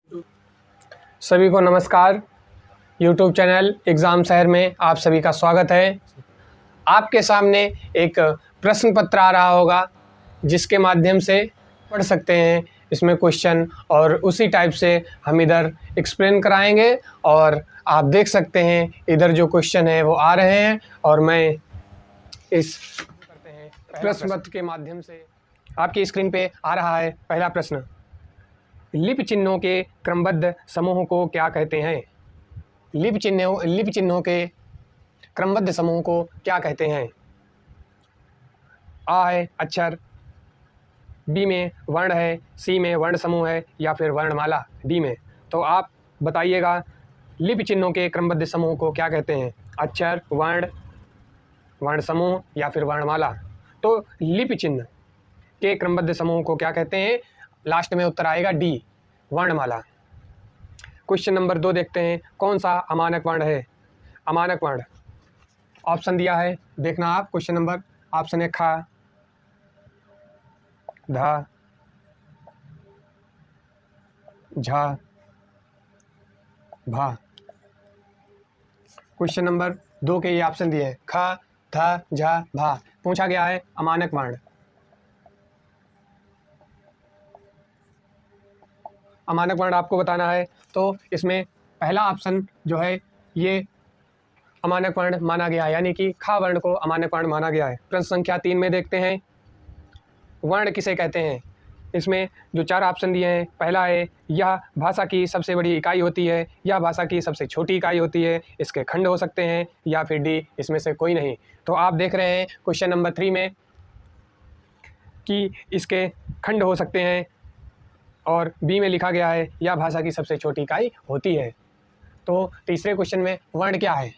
सभी को नमस्कार। YouTube चैनल एग्ज़ाम शहर में आप सभी का स्वागत है। आपके सामने एक प्रश्न पत्र आ रहा होगा जिसके माध्यम से पढ़ सकते हैं इसमें क्वेश्चन, और उसी टाइप से हम इधर एक्सप्लेन कराएंगे और आप देख सकते हैं इधर जो क्वेश्चन है वो आ रहे हैं और मैं इस प्रश्न पत्र के माध्यम से आपकी स्क्रीन पे आ रहा है। पहला प्रश्न, लिपि चिन्हों के क्रमबद्ध समूह को क्या कहते हैं? लिपि चिन्हों के क्रमबद्ध समूह को क्या कहते हैं? आ है अक्षर, बी में वर्ण है, सी में वर्ण समूह है या फिर वर्णमाला डी में। तो आप बताइएगा लिपि चिन्हों के क्रमबद्ध समूह को क्या कहते हैं? अक्षर, वर्ण, वर्ण समूह या फिर वर्णमाला। तो लिपि चिन्ह के क्रमबद्ध समूह को क्या कहते हैं? लास्ट में उत्तर आएगा डी, वर्णमाला। क्वेश्चन नंबर 2 देखते हैं, कौन सा अमानक वर्ण है? अमानक वर्ण ऑप्शन दिया है, देखना आप। क्वेश्चन नंबर ऑप्शन है खा, धा, झा, भा। क्वेश्चन नंबर 2 के ये ऑप्शन दिए हैं, खा, धा, झा, भा। पूछा गया है अमानक वर्ण। अमानक वर्ण आपको बताना है, तो इसमें पहला ऑप्शन जो है ये अमानक वर्ण माना गया है, यानी कि खा वर्ण को अमानक वर्ण माना गया है। प्रश्न संख्या 3 में देखते हैं, वर्ण किसे कहते हैं? इसमें जो 4 ऑप्शन दिए हैं, पहला है यह भाषा की सबसे बड़ी इकाई होती है, यह भाषा की सबसे छोटी इकाई होती है, इसके खंड हो सकते हैं, या फिर डी इसमें से कोई नहीं। तो आप देख रहे हैं क्वेश्चन नंबर 3 में कि इसके खंड हो सकते हैं और बी में लिखा गया है यह भाषा की सबसे छोटी इकाई होती है। तो तीसरे क्वेश्चन में वर्ण क्या है?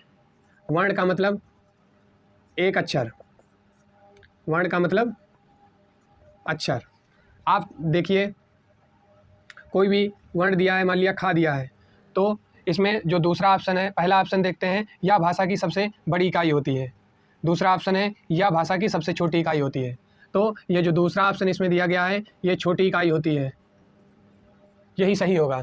वर्ण का मतलब एक अक्षर, वर्ण का मतलब अक्षर। आप देखिए कोई भी वर्ण दिया है, मान लिया खा दिया है, तो इसमें जो दूसरा ऑप्शन है, पहला ऑप्शन देखते हैं यह भाषा की सबसे बड़ी इकाई होती है, दूसरा ऑप्शन है यह भाषा की सबसे छोटी इकाई होती है। तो ये जो दूसरा ऑप्शन इसमें दिया गया है ये छोटी इकाई होती है, यही सही होगा,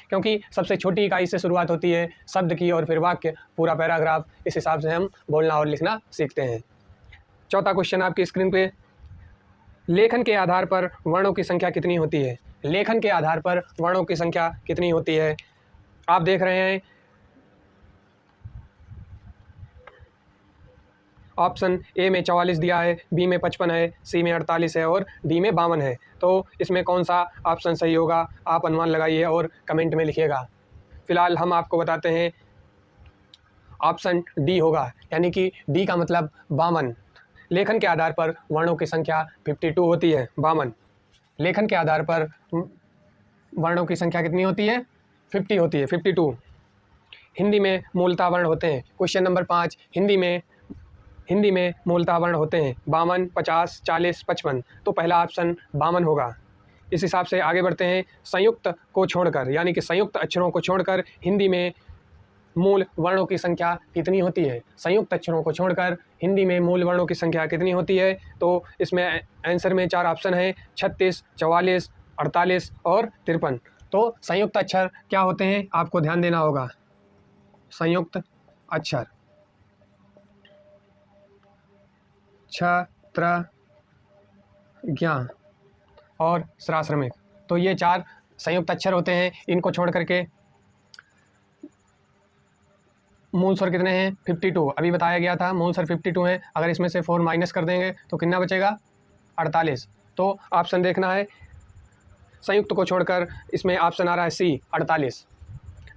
क्योंकि सबसे छोटी इकाई से शुरुआत होती है शब्द की और फिर वाक्य, पूरा पैराग्राफ। इस हिसाब से हम बोलना और लिखना सीखते हैं। चौथा क्वेश्चन आपकी स्क्रीन पे, लेखन के आधार पर वर्णों की संख्या कितनी होती है? लेखन के आधार पर वर्णों की संख्या कितनी होती है? आप देख रहे हैं ऑप्शन ए में 44 दिया है, बी में 55 है, सी में 48 है और डी में 52 है। तो इसमें कौन सा ऑप्शन सही होगा आप अनुमान लगाइए और कमेंट में लिखिएगा। फिलहाल हम आपको बताते हैं ऑप्शन डी होगा, यानी कि डी का मतलब 52। लेखन के आधार पर वर्णों की संख्या 52 होती है, 52। लेखन के आधार पर वर्णों की संख्या कितनी होती है? 50 होती है, 52। हिंदी में मूलतः वर्ण होते हैं। क्वेश्चन नंबर 5, हिंदी में मूलतः वर्ण होते हैं 52, 50, 40, 55। तो पहला ऑप्शन 52 होगा। इस हिसाब से आगे बढ़ते हैं, संयुक्त को छोड़कर, यानी कि संयुक्त अक्षरों को छोड़कर हिंदी में मूल वर्णों की संख्या कितनी होती है? संयुक्त अक्षरों को छोड़कर हिंदी में मूल वर्णों की संख्या कितनी होती है? तो इसमें आंसर में 4 ऑप्शन हैं, 36, 44, 48 और 53। तो संयुक्त अक्षर क्या होते हैं आपको ध्यान देना होगा। संयुक्त अक्षर छ, त्र, ज्ञ और श्राश्रमिक। तो ये 4 संयुक्त अक्षर होते हैं। इनको छोड़ करके मूल स्वर कितने हैं? 52। अभी बताया गया था मूल स्वर 52 हैं। अगर इसमें से 4 माइनस कर देंगे तो कितना बचेगा? 48। तो ऑप्शन देखना है, संयुक्त को छोड़कर इसमें ऑप्शन आ रहा है सी, 48।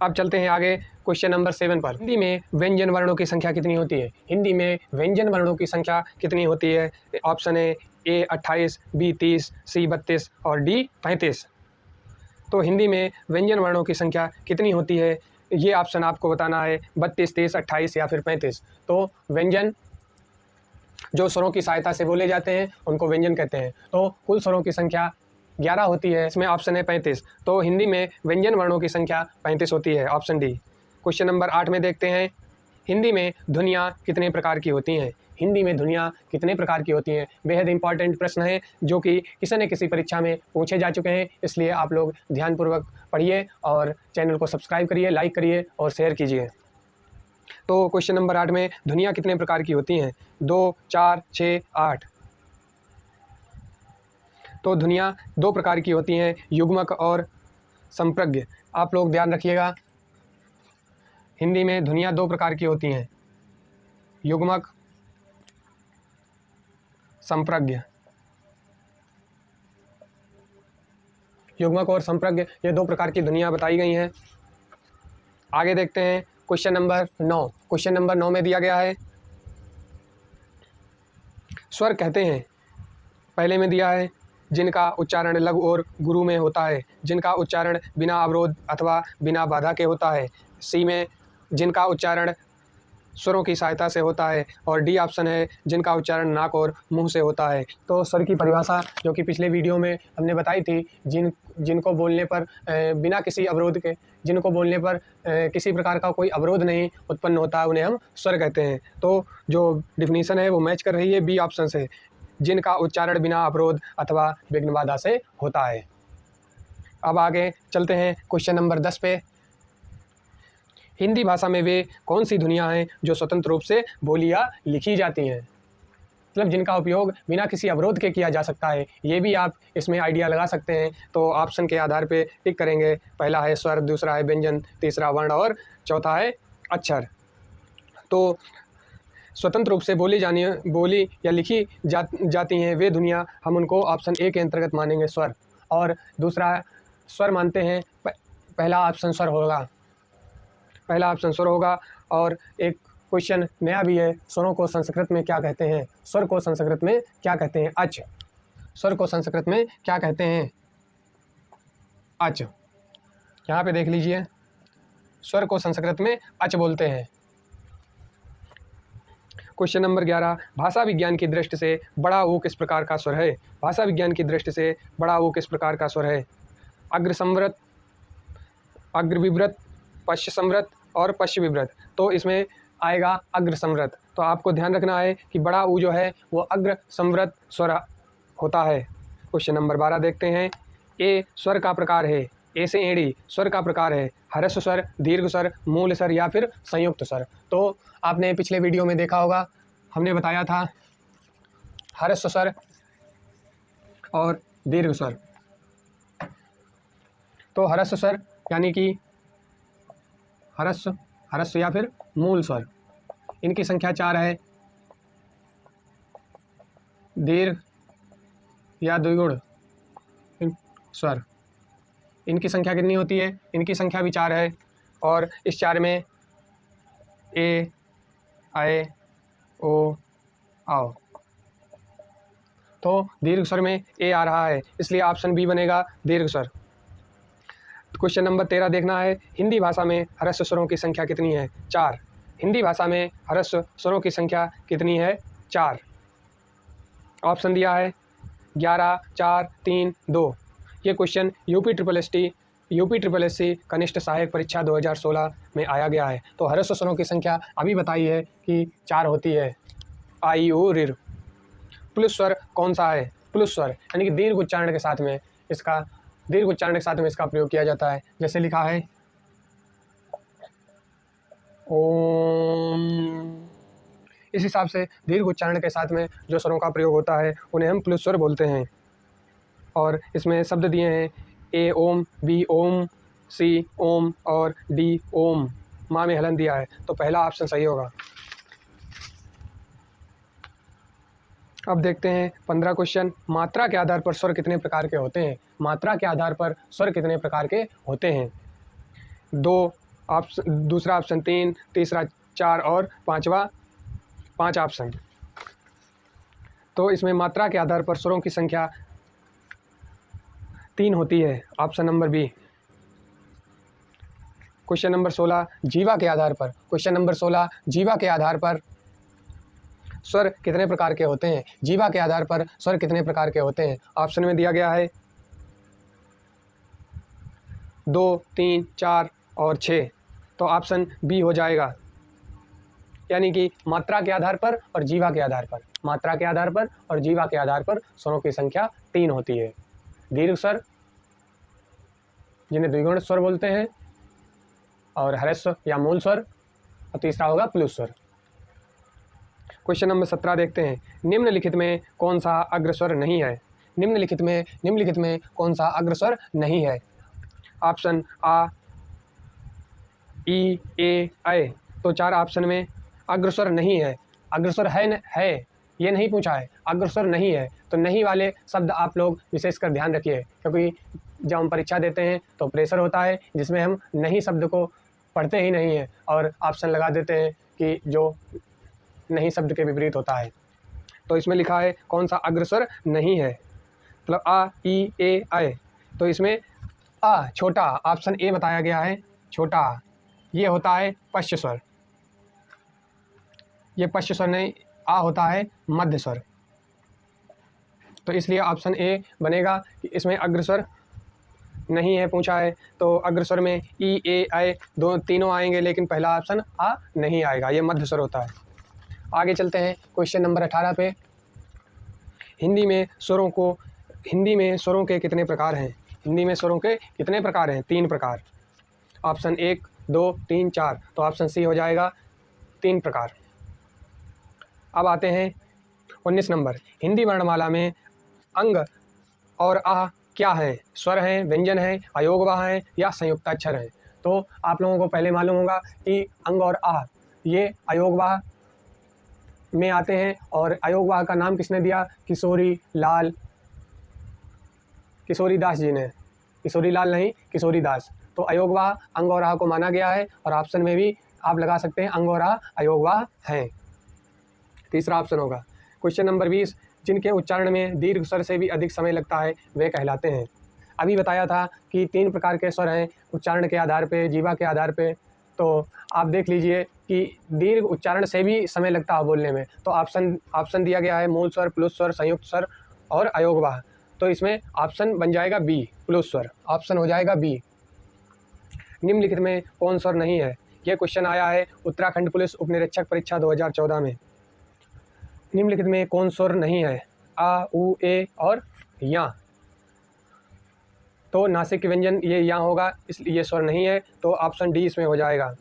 अब चलते हैं आगे क्वेश्चन नंबर 7 पर। हिंदी में व्यंजन वर्णों की संख्या कितनी होती है? हिंदी में व्यंजन वर्णों की संख्या कितनी होती है? ऑप्शन है ए 28, बी 30, सी 32 और डी 35। तो हिंदी में व्यंजन वर्णों की संख्या कितनी होती है? ये ऑप्शन आपको बताना है, 32, 30, 28 या फिर 35। तो व्यंजन जो स्वरों की सहायता से बोले जाते हैं उनको व्यंजन कहते हैं। तो कुल स्वरों की संख्या 11 होती है, इसमें ऑप्शन है 35। तो हिंदी में व्यंजन वर्णों की संख्या 35 होती है, ऑप्शन डी। क्वेश्चन नंबर 8 में देखते हैं, हिंदी में ध्वनियाँ कितने प्रकार की होती हैं? हिंदी में ध्वनियाँ कितने प्रकार की होती हैं। बेहद इंपॉर्टेंट प्रश्न है जो कि किसी न किसी परीक्षा में पूछे जा चुके हैं, इसलिए आप लोग ध्यानपूर्वक पढ़िए और चैनल को सब्सक्राइब करिए, लाइक करिए और शेयर कीजिए। तो क्वेश्चन नंबर 8 में ध्वनियाँ कितने प्रकार की होती हैं? 2, 4, 6, 8। तो ध्वनियाँ 2 प्रकार की होती हैं, युग्मक और संप्रज्ञ। आप लोग ध्यान रखिएगा, हिंदी में ध्वनियाँ 2 प्रकार की होती हैं, युग्मक, संप्रज्ञ। युग्मक और संप्रज्ञ ये 2 प्रकार की ध्वनियाँ बताई गई हैं। आगे देखते हैं क्वेश्चन नंबर 9। क्वेश्चन नंबर 9 में दिया गया है, स्वर कहते हैं, पहले में दिया है जिनका उच्चारण लघु और गुरु में होता है, जिनका उच्चारण बिना अवरोध अथवा बिना बाधा के होता है। सी में जिनका उच्चारण स्वरों की सहायता से होता है, और डी ऑप्शन है जिनका उच्चारण नाक और मुंह से होता है। तो स्वर की परिभाषा जो कि पिछले वीडियो में हमने बताई थी, जिनको बोलने पर बिना किसी अवरोध के, जिनको बोलने पर किसी प्रकार का कोई अवरोध नहीं उत्पन्न होता, उन्हें हम स्वर कहते हैं। तो जो डिफिनीशन है वो मैच कर रही है बी ऑप्शन से, जिनका उच्चारण बिना अवरोध अथवा विघ्न बाधा से होता है। अब आगे चलते हैं क्वेश्चन नंबर 10 पे। हिंदी भाषा में वे कौन सी ध्वनियाँ हैं जो स्वतंत्र रूप से बोली या लिखी जाती हैं, मतलब जिनका उपयोग बिना किसी अवरोध के किया जा सकता है। ये भी आप इसमें आइडिया लगा सकते हैं। तो ऑप्शन के आधार पे टिक करेंगे। पहला है स्वर, दूसरा है व्यंजन, तीसरा वर्ण और चौथा है अक्षर। तो स्वतंत्र रूप से बोली या लिखी जाती हैं वे ध्वनियाँ, हम उनको ऑप्शन ए के अंतर्गत मानेंगे, स्वर। और दूसरा स्वर मानते हैं, पहला ऑप्शन स्वर होगा, पहला ऑप्शन स्वर होगा। और एक क्वेश्चन नया भी है, स्वरों को संस्कृत में क्या कहते हैं? स्वर को संस्कृत में क्या कहते हैं? अच। स्वर को संस्कृत में क्या कहते हैं? अच। यहाँ पे देख लीजिए, स्वर को संस्कृत में अच बोलते हैं। क्वेश्चन नंबर 11, भाषा विज्ञान की दृष्टि से बड़ा ऊ किस प्रकार का स्वर है? भाषा विज्ञान की दृष्टि से बड़ा ऊ किस प्रकार का स्वर है? अग्र संवृत, अग्र विव्रत, पश्च संवृत और पश्च विव्रत। तो इसमें आएगा अग्र संवृत। तो आपको ध्यान रखना है कि बड़ा ऊ जो है वो अग्र संवृत स्वर होता है। क्वेश्चन नंबर 12 देखते हैं। ए स्वर का प्रकार है, ए से एड़ी स्वर का प्रकार है, ह्रस्व स्वर, दीर्घ स्वर, मूल स्वर या फिर संयुक्त स्वर। तो आपने पिछले वीडियो में देखा होगा, हमने बताया था ह्रस्व स्वर और दीर्घ स्वर। तो ह्रस्व स्वर यानी कि ह्रस्व या फिर मूल स्वर, इनकी संख्या 4 है। दीर्घ या द्विगुण स्वर, इनकी संख्या कितनी होती है? इनकी संख्या भी 4 है। और इस 4 में ए, आए, ओ, आओ। तो दीर्घ स्वर में ए आ रहा है, इसलिए ऑप्शन बी बनेगा दीर्घ स्वर। क्वेश्चन नंबर 13 देखना है। हिंदी भाषा में ह्रस्व स्वरों की संख्या कितनी है? 4। हिंदी भाषा में ह्रस्व स्वरों की संख्या कितनी है? 4। ऑप्शन दिया है 11, 4, 3, 2। ये क्वेश्चन यूपी SSSC कनिष्ठ सहायक परीक्षा 2016 में आया गया है। तो ह्रस्व स्वरों की संख्या अभी बताई है कि 4 होती है। आई, ऊ, ऋ। प्लुस स्वर कौन सा है? प्लुस स्वर यानी कि दीर्घ उच्चारण के साथ में इसका प्रयोग किया जाता है। जैसे लिखा है ओम, इस हिसाब से दीर्घ उच्चारण के साथ में जो स्वरों का प्रयोग होता है उन्हें हम प्लुस स्वर बोलते हैं। और इसमें शब्द दिए हैं ए ओम, बी ओम, सी ओम और डी ओम। माँ में हलन दिया है, तो पहला ऑप्शन सही होगा। अब देखते हैं 15 क्वेश्चन। मात्रा के आधार पर स्वर कितने प्रकार के होते हैं? मात्रा के आधार पर स्वर कितने प्रकार के होते हैं? 2 ऑप्शन, दूसरा ऑप्शन 3, तीसरा 4 और पांचवा 5 ऑप्शन। तो इसमें मात्रा के आधार पर स्वरों की संख्या 3 होती है, option number B. Question number 16 जीवा के आधार पर। क्वेश्चन नंबर 16 जीवा के आधार पर स्वर कितने प्रकार के होते हैं? जीवा के आधार पर स्वर कितने प्रकार के होते हैं? ऑप्शन में दिया गया है 2, 3, 4 और 6। तो ऑप्शन बी हो जाएगा। यानी कि मात्रा के आधार पर और जीवा के आधार पर, मात्रा के आधार पर और जीवा के आधार पर स्वरों की संख्या 3 होती है। दीर्घ स्वर जिन्हें द्विगुण स्वर बोलते हैं, और ह्रस्व या मूल स्वर, और तीसरा होगा प्लुत स्वर। क्वेश्चन नंबर 17 देखते हैं। निम्नलिखित में कौन सा अग्रस्वर नहीं है? निम्नलिखित में कौन सा अग्रस्वर नहीं है? ऑप्शन आ, ई, ए, ऐ। तो 4 ऑप्शन में अग्रस्वर नहीं है। अग्रस्वर है ये नहीं पूछा है, अग्रस्वर नहीं है। तो नहीं वाले शब्द आप लोग विशेषकर ध्यान रखिए, क्योंकि जब हम परीक्षा देते हैं तो प्रेशर होता है जिसमें हम नहीं शब्द को पढ़ते ही नहीं हैं और ऑप्शन लगा देते हैं कि जो नहीं शब्द के विपरीत होता है। तो इसमें लिखा है कौन सा अग्रस्वर नहीं है, मतलब आ, ई, ए, ऐ। तो इसमें आ छोटा, ऑप्शन ए बताया गया है छोटा, ये होता है पश्च स्वर। ये पश्च स्वर नहीं, आ होता है मध्य स्वर। तो इसलिए ऑप्शन ए बनेगा कि इसमें अग्रस्वर नहीं है पूछा है। तो अग्रस्वर में ई, ए, ऐ तीनों आएंगे, लेकिन पहला ऑप्शन आ नहीं आएगा, ये मध्य स्वर होता है। आगे चलते हैं क्वेश्चन नंबर 18 पे। हिंदी में स्वरों के कितने प्रकार हैं? हिंदी में स्वरों के कितने प्रकार हैं? 3 प्रकार। ऑप्शन 1, 2, 3, 4। तो ऑप्शन सी हो जाएगा 3 प्रकार। अब आते हैं 19 नंबर। हिंदी वर्णमाला में अंग और आ क्या है? स्वर हैं, व्यंजन हैं, अयोगवाह हैं या संयुक्ताक्षर हैं? तो आप लोगों को पहले मालूम होगा कि अंग और आ ये अयोगवाह में आते हैं, और अयोगवाह का नाम किसने दिया? किशोरी दास जी ने। किशोरी लाल नहीं, किशोरी दास। तो अयोगवाह अंग और आ को माना गया है, और ऑप्शन में भी आप लगा सकते हैं अंग और आ अयोगवाह हैं। तीसरा ऑप्शन होगा। Question number 20। जिनके उच्चारण में दीर्घ स्वर से भी अधिक समय लगता है वे कहलाते हैं। अभी बताया था कि 3 प्रकार के स्वर हैं उच्चारण के आधार पे, जीवा के आधार पे। तो आप देख लीजिए कि दीर्घ उच्चारण से भी समय लगता है बोलने में। तो ऑप्शन दिया गया है मूल स्वर, प्लुत स्वर, संयुक्त स्वर और अयोगवाह। तो इसमें ऑप्शन बन जाएगा बी, प्लुत स्वर। ऑप्शन हो जाएगा बी। निम्नलिखित में कौन स्वर नहीं है? यह क्वेश्चन आया है उत्तराखंड पुलिस उपनिरीक्षक परीक्षा 2014 में। निम्नलिखित में कौन स्वर नहीं है? आ, उ, ए और या। तो नासिक व्यंजन ये या होगा, इसलिए ये स्वर नहीं है। तो ऑप्शन डी इसमें हो जाएगा।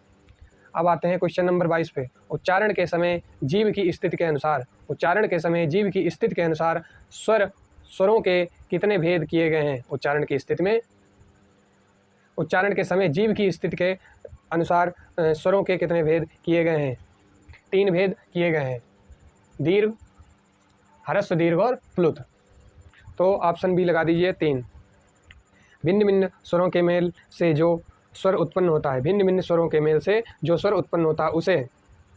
अब आते हैं क्वेश्चन नंबर 22 पे। उच्चारण के समय जीव की स्थिति के अनुसार, उच्चारण के समय जीव की स्थिति के अनुसार स्वरों के कितने भेद किए गए हैं? उच्चारण की स्थिति में, उच्चारण के समय जीव की स्थिति के अनुसार स्वरों के कितने भेद किए गए हैं? 3 भेद किए गए हैं, दीर्घ, ह्रस्व दीर्घ और प्लुत। तो ऑप्शन बी लगा दीजिए 3। भिन्न भिन्न स्वरों के मेल से जो स्वर उत्पन्न होता है, भिन्न भिन्न स्वरों के मेल से जो स्वर उत्पन्न होता है उसे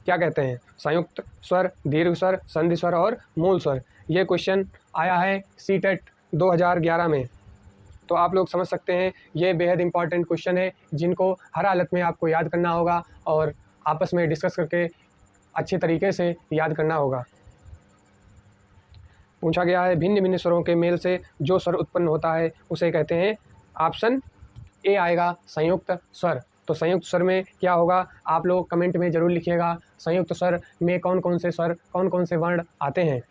क्या कहते हैं? संयुक्त स्वर, दीर्घ स्वर, संधि स्वर और मूल स्वर। ये क्वेश्चन आया है सीटेट 2011 में। तो आप लोग समझ सकते हैं ये बेहद इंपॉर्टेंट क्वेश्चन है, जिनको हर हालत में आपको याद करना होगा और आपस में डिस्कस करके अच्छे तरीके से याद करना होगा। पूछा गया है भिन्न भिन्न स्वरों के मेल से जो स्वर उत्पन्न होता है उसे कहते हैं, ऑप्शन ए आएगा संयुक्त स्वर। तो संयुक्त स्वर में क्या होगा? आप लोग कमेंट में ज़रूर लिखिएगा संयुक्त स्वर में कौन कौन से स्वर, कौन कौन से वर्ण आते हैं।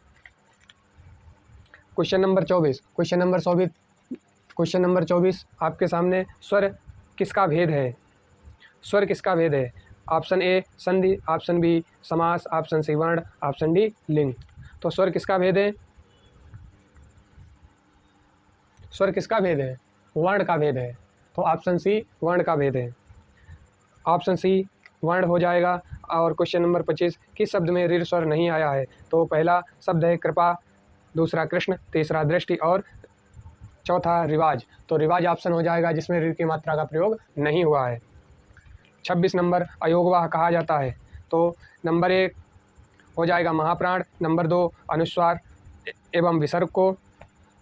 क्वेश्चन नंबर 24 आपके सामने। स्वर किसका भेद है? स्वर किसका भेद है? ऑप्शन ए संधि, ऑप्शन बी समास, ऑप्शन सी वर्ण, ऑप्शन डी लिंग। तो स्वर किसका भेद है? स्वर किसका भेद है? वर्ण का भेद है। तो ऑप्शन सी वर्ण का भेद है। ऑप्शन सी वर्ण हो जाएगा। और क्वेश्चन नंबर 25। किस शब्द में ऋ स्वर नहीं आया है? तो पहला शब्द है कृपा, दूसरा कृष्ण, तीसरा दृष्टि और चौथा रिवाज। तो रिवाज ऑप्शन हो जाएगा जिसमें ऋ की मात्रा का प्रयोग नहीं हुआ है। 26 नंबर अयोगवाह कहा जाता है। तो नंबर 1 हो जाएगा महाप्राण, नंबर 2 अनुस्वार एवं विसर्ग को,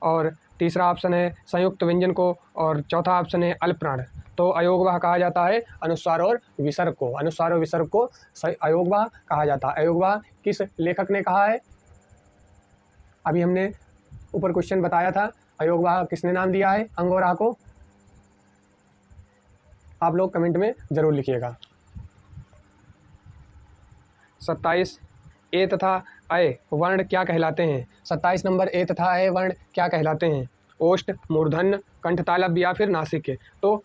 और तीसरा ऑप्शन है संयुक्त व्यंजन को, और चौथा ऑप्शन है अल्पप्राण। तो अयोगवाह कहा जाता है अनुस्वार और विसर्ग को, अनुस्वार और विसर्ग को अयोगवाह कहा जाता है। अयोगवाह किस लेखक ने कहा है? अभी हमने ऊपर क्वेश्चन बताया था, अयोगवाह किसने नाम दिया है अंग और आ को? आप लोग कमेंट में ज़रूर लिखिएगा। 27 ए तथा अय वर्ण क्या कहलाते हैं? 27 नंबर ए तथा अय वर्ण क्या कहलाते हैं? ओष्ठ, मूर्धन्य, कंठतालव्य या फिर नासिक। तो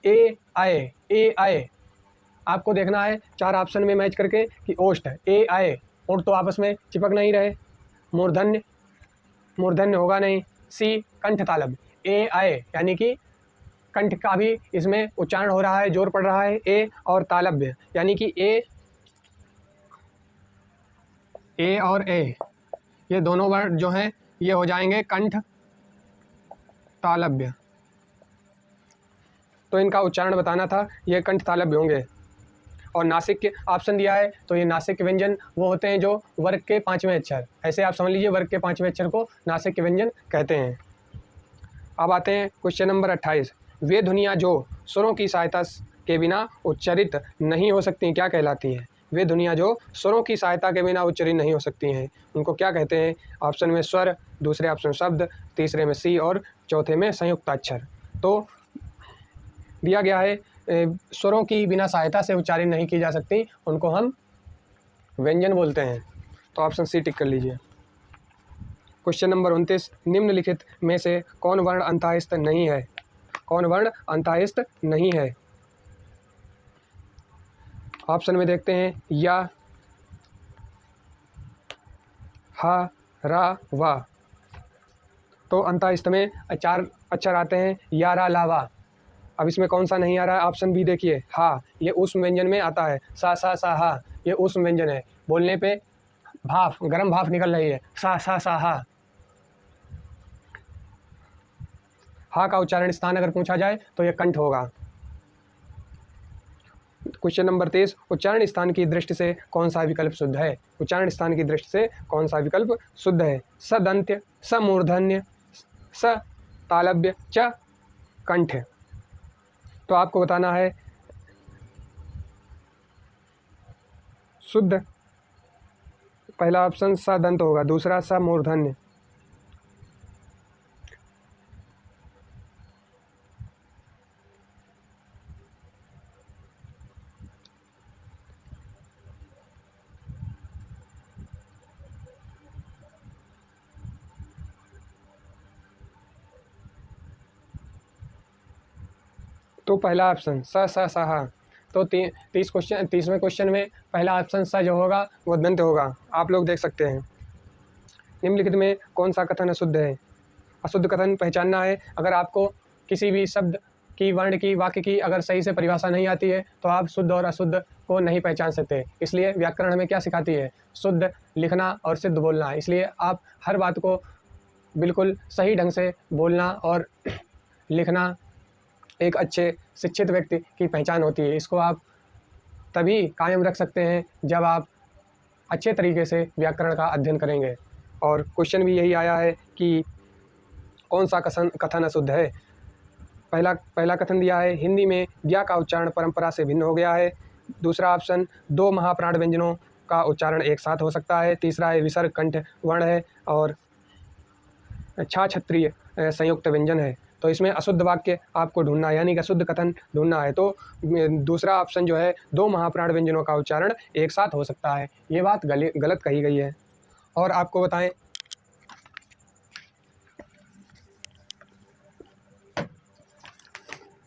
ए अय आपको देखना है 4 ऑप्शन में मैच करके कि ओष्ठ ए अय और तो आपस में चिपक नहीं रहे, मूर्धन्य होगा नहीं, सी कंठतालव्य ए अय यानी कि कंठ का भी इसमें उच्चारण हो रहा है, जोर पड़ रहा है, ए और तालव्य यानी कि ए और ए ये दोनों वर्ण जो हैं ये हो जाएंगे कंठ तालव्य। तो इनका उच्चारण बताना था, ये कंठ तालव्य होंगे। और नासिक के ऑप्शन दिया है तो ये नासिक के व्यंजन वो होते हैं जो वर्ग के 5वें अक्षर, ऐसे आप समझ लीजिए वर्ग के 5वें अक्षर को नासिक के व्यंजन कहते हैं। अब आते हैं क्वेश्चन नंबर 28। वे ध्वनियाँ जो स्वरों की सहायता के बिना उच्चारित नहीं हो सकती क्या कहलाती हैं? वे ध्वनियाँ जो स्वरों की सहायता के बिना उच्चारित नहीं हो सकती हैं उनको क्या कहते हैं? ऑप्शन में स्वर, दूसरे ऑप्शन शब्द, तीसरे में सी और चौथे में संयुक्ताक्षर। तो दिया गया है स्वरों की बिना सहायता से उच्चारित नहीं की जा सकती, उनको हम व्यंजन बोलते हैं। तो ऑप्शन सी टिक कर लीजिए। Question number 29। निम्नलिखित में से कौन वर्ण अंतःस्थ नहीं है? कौन वर्ण अंतःस्थ नहीं है? ऑप्शन में देखते हैं या, हा, रा, वा। तो अंतःस्थ में 4 अक्षर आते हैं, या, रा, ला, वा। अब इसमें कौन सा नहीं आ रहा है? ऑप्शन बी देखिए, हा, ये ऊष्म व्यंजन में आता है। सा, सा, सा, हा, ये ऊष्म व्यंजन है, बोलने पे भाप, गर्म भाप निकल रही है। सा, सा, सा, हा। हा का उच्चारण स्थान अगर पूछा जाए तो ये कंठ होगा। Question number 23। उच्चारण स्थान की दृष्टि से कौन सा विकल्प शुद्ध है? उच्चारण स्थान की दृष्टि से कौन सा विकल्प शुद्ध है? सदंत्य, समूर्धन्य, स तालव्य, च कंठ। तो आपको बताना है शुद्ध, पहला ऑप्शन सदंत होगा, दूसरा समूर्धन्य। तो पहला ऑप्शन स हा। तो 30वें क्वेश्चन में पहला ऑप्शन स जो होगा वो दंत होगा, आप लोग देख सकते हैं। निम्नलिखित में कौन सा कथन अशुद्ध है? अशुद्ध कथन पहचानना है। अगर आपको किसी भी शब्द की, वर्ण की, वाक्य की अगर सही से परिभाषा नहीं आती है तो आप शुद्ध और अशुद्ध को नहीं पहचान सकते। इसलिए व्याकरण हमें क्या सिखाती है? शुद्ध लिखना और सिद्ध बोलना। इसलिए आप हर बात को बिल्कुल सही ढंग से बोलना और लिखना एक अच्छे शिक्षित व्यक्ति की पहचान होती है। इसको आप तभी कायम रख सकते हैं जब आप अच्छे तरीके से व्याकरण का अध्ययन करेंगे। और क्वेश्चन भी यही आया है कि कौन सा कथन अशुद्ध है? पहला कथन दिया है हिंदी में ज्ञा का उच्चारण परंपरा से भिन्न हो गया है। दूसरा ऑप्शन 2 महाप्राण व्यंजनों का उच्चारण एक साथ हो सकता है। तीसरा है विसर्ग कंठ वर्ण है और छा क्षत्रिय संयुक्त व्यंजन है। तो इसमें अशुद्ध वाक्य आपको ढूंढना है, यानी कि अशुद्ध कथन ढूंढना है। तो दूसरा ऑप्शन जो है 2 महाप्राण व्यंजनों का उच्चारण एक साथ हो सकता है, ये बात गलत कही गई है। और आपको बताएं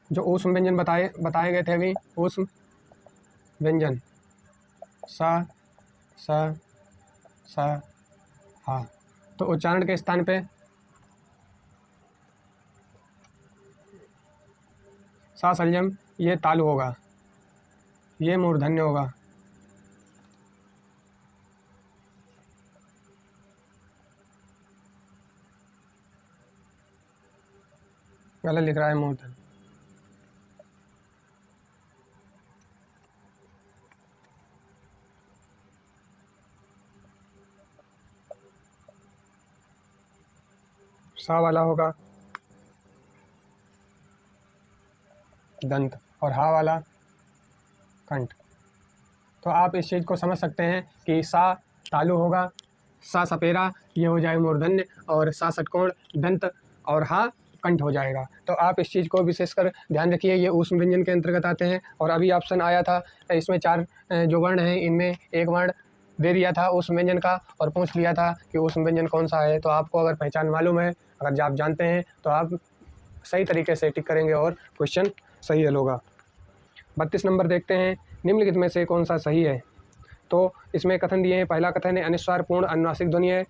जो ऊष्म व्यंजन बताए गए थे अभी, ऊष्म व्यंजन सा, सा, सा, हा, तो उच्चारण के स्थान पे सा सलजम ये तालु होगा, ये मूर्धन्य होगा। गलत लिख रहा है मूर्धन्य। सा वाला होगा दंत और हा वाला कंठ। तो आप इस चीज़ को समझ सकते हैं कि सा तालु होगा, सा सपेरा ये हो जाए मूर्धन्य और सा षटकोण दंत और हा कंठ हो जाएगा। तो आप इस चीज़ को विशेषकर ध्यान रखिए, ये ऊष्म व्यंजन के अंतर्गत आते हैं। और अभी ऑप्शन आया था इसमें 4 जो वर्ण हैं इनमें एक वर्ण दे दिया था उस व्यंजन का और पूछ लिया था कि उस व्यंजन कौन सा है। तो आपको अगर पहचान मालूम है, अगर आप जानते हैं तो आप सही तरीके से टिक करेंगे और क्वेश्चन सही हल होगा। 32 नंबर देखते हैं, निम्नलिखित में से कौन सा सही है। तो इसमें कथन दिए हैं, पहला कथन है अनुस्वार पूर्ण अनुनासिक ध्वनि है।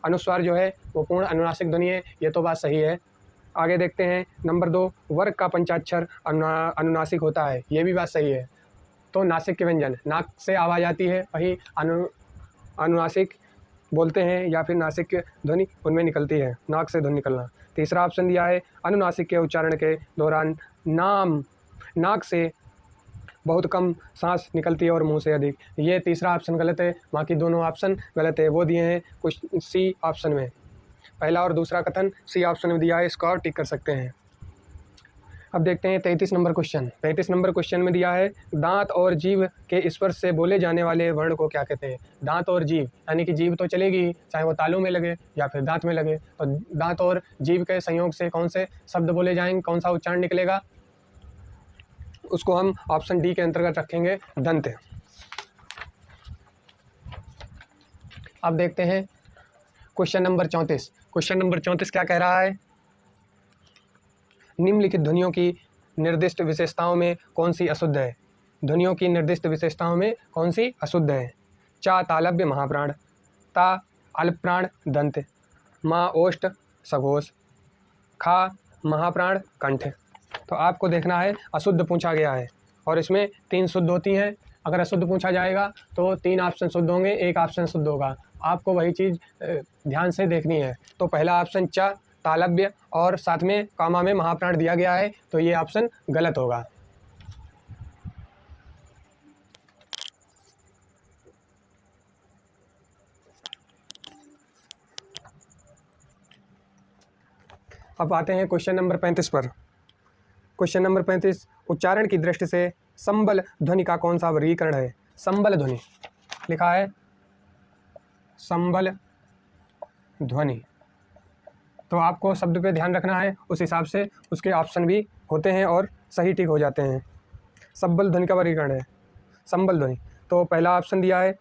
अनुस्वार जो है वो पूर्ण अनुनासिक ध्वनि है, ये तो बात सही है। आगे देखते हैं नंबर 2, वर्ग का पंचाक्षर अनुनासिक होता है, ये भी बात सही है। तो नासिक के व्यंजन, नाक से आवाज़ आती है, वही अनुनासिक बोलते हैं या फिर नासिक ध्वनि उनमें निकलती है, नाक से ध्वनि निकलना। तीसरा ऑप्शन दिया है, अनुनासिक के उच्चारण के दौरान नाक से बहुत कम सांस निकलती है और मुंह से अधिक। ये तीसरा ऑप्शन गलत है, बाकी दोनों ऑप्शन गलत है। वो दिए हैं कुछ सी ऑप्शन में, पहला और दूसरा कथन सी ऑप्शन में दिया है, इसको और टिक कर सकते हैं। अब देखते हैं 33 नंबर क्वेश्चन। 33 नंबर क्वेश्चन में दिया है, दांत और जीभ के स्पर्श से बोले जाने वाले वर्ण को क्या कहते हैं। दांत और जीभ, यानी कि जीभ तो चलेगी चाहे वो तालू में लगे या फिर दांत में लगे, तो दांत और जीभ के संयोग से कौन से शब्द बोले जाएंगे, कौन सा उच्चारण निकलेगा, उसको हम ऑप्शन डी के अंतर्गत रखेंगे, दंत। अब देखते हैं क्वेश्चन नंबर 34। क्वेश्चन नंबर 34 क्या कह रहा है, निम्नलिखित ध्वनियों की निर्दिष्ट विशेषताओं में कौन सी अशुद्ध है। ध्वनियों की निर्दिष्ट विशेषताओं में कौन सी अशुद्ध है। चा तालव्य महाप्राण, ता अल्पप्राण दंत, मा ओष्ठ सघोष, खा महाप्राण कंठ। तो आपको देखना है, अशुद्ध पूछा गया है और इसमें 3 शुद्ध होती हैं। अगर अशुद्ध पूछा जाएगा तो 3 ऑप्शन शुद्ध होंगे, 1 ऑप्शन शुद्ध होगा। आपको वही चीज़ ध्यान से देखनी है। तो पहला ऑप्शन चा तालव्य और साथ में कामा में महाप्राण दिया गया है, तो ये ऑप्शन गलत होगा। अब आते हैं क्वेश्चन नंबर 35 पर। क्वेश्चन नंबर 35, उच्चारण की दृष्टि से संबल ध्वनि का कौन सा वर्गीकरण है। संबल ध्वनि लिखा है, संबल ध्वनि। तो आपको शब्द पे ध्यान रखना है, उस हिसाब से उसके ऑप्शन भी होते हैं और सही ठीक हो जाते हैं। संबल ध्वनि का वर्गीकरण है संबल ध्वनि। तो पहला ऑप्शन दिया है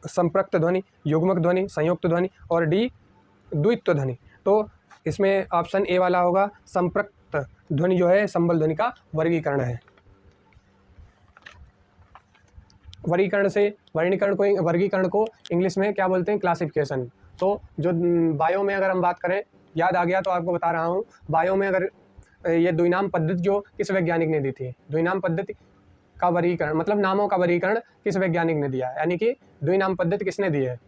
संपृक्त ध्वनि, युग्मक ध्वनि, संयुक्त ध्वनि और डी द्वित्व ध्वनि। तो इसमें ऑप्शन ए वाला होगा, संपृक्त ध्वनि जो है संबल ध्वनि का वर्गीकरण है। वर्गीकरण को इंग्लिश में क्या बोलते हैं, क्लासिफिकेशन। तो जो बायो में अगर हम बात करें, याद आ गया तो आपको बता रहा हूँ, बायो में अगर ये द्विनाम पद्धति जो किस वैज्ञानिक ने दी थी, द्विनाम पद्धति का वर्गीकरण मतलब नामों का वर्गीकरण किस वैज्ञानिक ने दिया है, यानी कि द्विनाम पद्धति किसने दी है,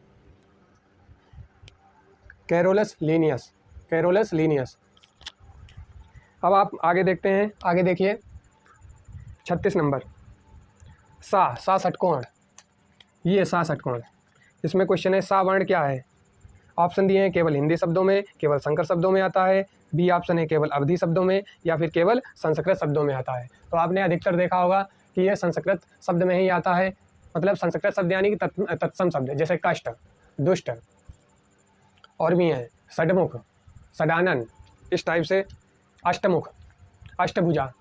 कैरोलस लीनियस। अब आप आगे देखते हैं, आगे देखिए 36 नंबर, सा षटकोण। ये सा षटकोण, इसमें क्वेश्चन है सा वर्ण क्या है। ऑप्शन दिए हैं, केवल हिंदी शब्दों में, केवल संकर शब्दों में आता है। बी ऑप्शन है केवल अवधी शब्दों में, या फिर केवल संस्कृत शब्दों में आता है। तो आपने अधिकतर देखा होगा कि ये संस्कृत शब्द में ही आता है, मतलब संस्कृत शब्द यानी कि तत्सम शब्द, जैसे कष्ट, दुष्ट, और भी हैं षडमुख, षडानन, इस टाइप से अष्टमुख, अष्टभुजा।